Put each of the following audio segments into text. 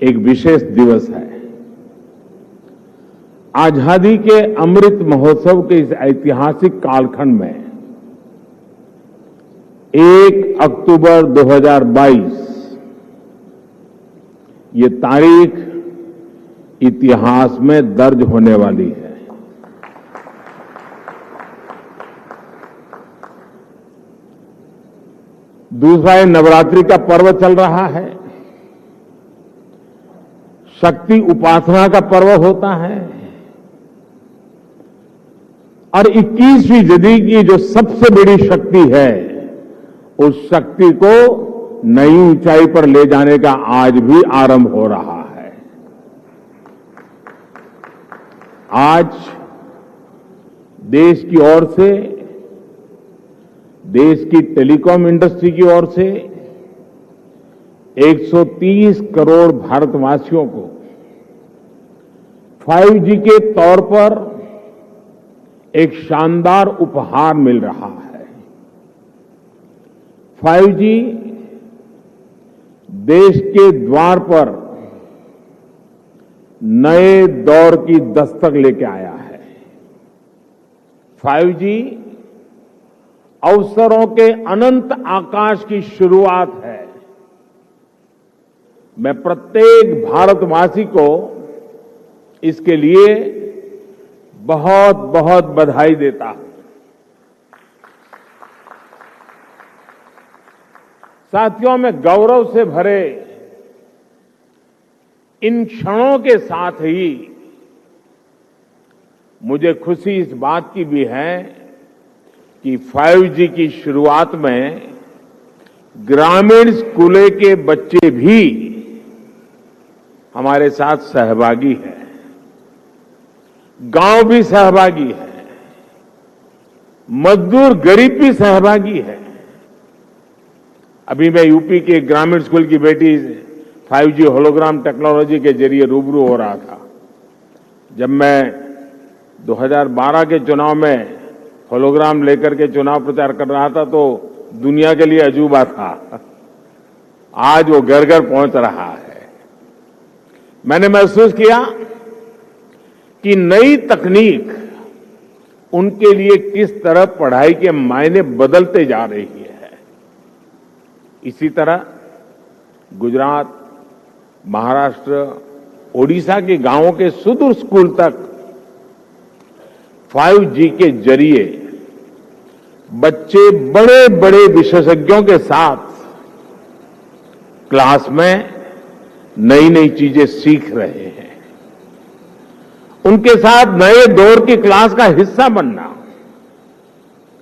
एक विशेष दिवस है। आजादी के अमृत महोत्सव के इस ऐतिहासिक कालखंड में 1 अक्टूबर 2022 ये तारीख इतिहास में दर्ज होने वाली है। दूसरा, ये नवरात्रि का पर्व चल रहा है, शक्ति उपासना का पर्व होता है और 21वीं सदी की जो सबसे बड़ी शक्ति है, उस शक्ति को नई ऊंचाई पर ले जाने का आज भी आरंभ हो रहा है। आज देश की ओर से, देश की टेलीकॉम इंडस्ट्री की ओर से 130 करोड़ भारतवासियों को 5G के तौर पर एक शानदार उपहार मिल रहा है। 5G देश के द्वार पर नए दौर की दस्तक लेके आया है। 5G अवसरों के अनंत आकाश की शुरुआत है। मैं प्रत्येक भारतवासी को इसके लिए बहुत बहुत बधाई देता हूं। साथियों, मैं गौरव से भरे इन क्षणों के साथ ही मुझे खुशी इस बात की भी है कि 5G की शुरुआत में ग्रामीण स्कूलों के बच्चे भी हमारे साथ सहभागी हैं, गांव भी सहभागी है, मजदूर गरीब भी सहभागी है। अभी मैं यूपी के ग्रामीण स्कूल की बेटी 5G होलोग्राम टेक्नोलॉजी के जरिए रूबरू हो रहा था। जब मैं 2012 के चुनाव में होलोग्राम लेकर के चुनाव प्रचार कर रहा था तो दुनिया के लिए अजूबा था। आज वो घर घर पहुंच रहा है। मैंने महसूस किया कि नई तकनीक उनके लिए किस तरह पढ़ाई के मायने बदलते जा रही है। इसी तरह गुजरात, महाराष्ट्र, ओडिशा के गांवों के सुदूर स्कूल तक 5G के जरिए बच्चे बड़े बड़े विशेषज्ञों के साथ क्लास में नई नई चीजें सीख रहे हैं। उनके साथ नए दौर की क्लास का हिस्सा बनना,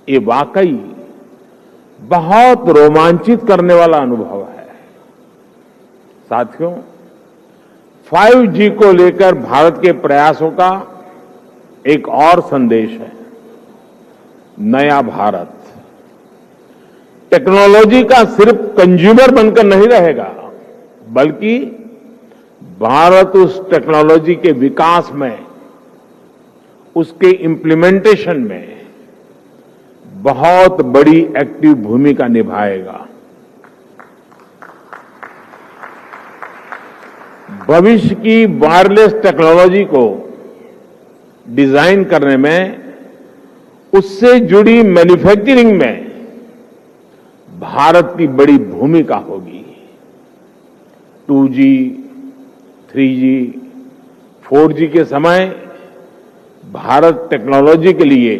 ये वाकई बहुत रोमांचित करने वाला अनुभव है। साथियों, 5G को लेकर भारत के प्रयासों का एक और संदेश है, नया भारत। टेक्नोलॉजी का सिर्फ कंज्यूमर बनकर नहीं रहेगा, बल्कि भारत उस टेक्नोलॉजी के विकास में, उसके इम्प्लीमेंटेशन में बहुत बड़ी एक्टिव भूमिका निभाएगा। भविष्य की वायरलेस टेक्नोलॉजी को डिजाइन करने में, उससे जुड़ी मैन्युफैक्चरिंग में भारत की बड़ी भूमिका होगी। 2G, 3G, 4G के समय भारत टेक्नोलॉजी के लिए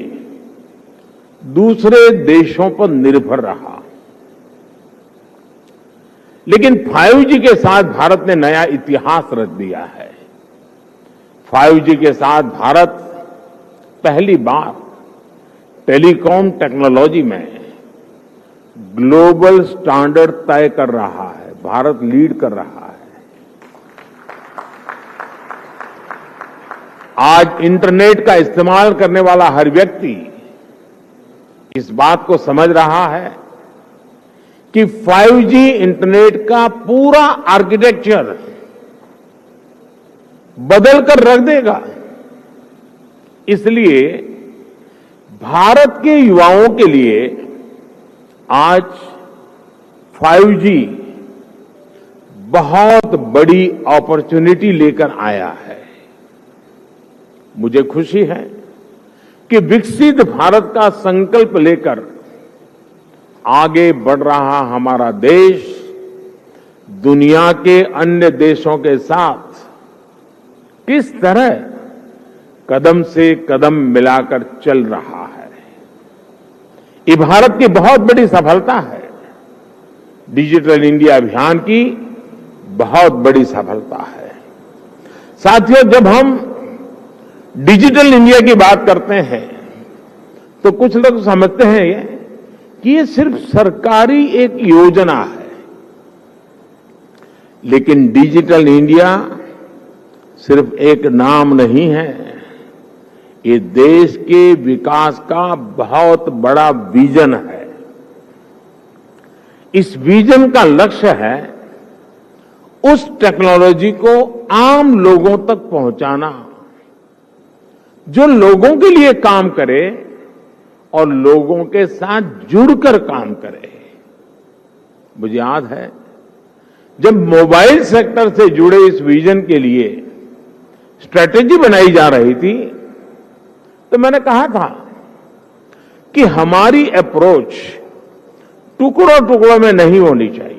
दूसरे देशों पर निर्भर रहा, लेकिन 5G के साथ भारत ने नया इतिहास रच दिया है। 5G के साथ भारत पहली बार टेलीकॉम टेक्नोलॉजी में ग्लोबल स्टैंडर्ड तय कर रहा है। भारत लीड कर रहा है। आज इंटरनेट का इस्तेमाल करने वाला हर व्यक्ति इस बात को समझ रहा है कि 5G इंटरनेट का पूरा आर्किटेक्चर बदल कर रख देगा। इसलिए भारत के युवाओं के लिए आज 5G बहुत बड़ी अपॉर्चुनिटी लेकर आया है। मुझे खुशी है कि विकसित भारत का संकल्प लेकर आगे बढ़ रहा हमारा देश दुनिया के अन्य देशों के साथ किस तरह कदम से कदम मिलाकर चल रहा है। ये भारत की बहुत बड़ी सफलता है। डिजिटल इंडिया अभियान की बहुत बड़ी सफलता है। साथियों, जब हम डिजिटल इंडिया की बात करते हैं तो कुछ लोग समझते हैं कि ये सिर्फ सरकारी एक योजना है, लेकिन डिजिटल इंडिया सिर्फ एक नाम नहीं है। ये देश के विकास का बहुत बड़ा विजन है। इस विजन का लक्ष्य है उस टेक्नोलॉजी को आम लोगों तक पहुंचाना जो लोगों के लिए काम करे और लोगों के साथ जुड़कर काम करे। मुझे याद है जब मोबाइल सेक्टर से जुड़े इस विजन के लिए स्ट्रैटेजी बनाई जा रही थी तो मैंने कहा था कि हमारी अप्रोच टुकड़ों टुकड़ों में नहीं होनी चाहिए।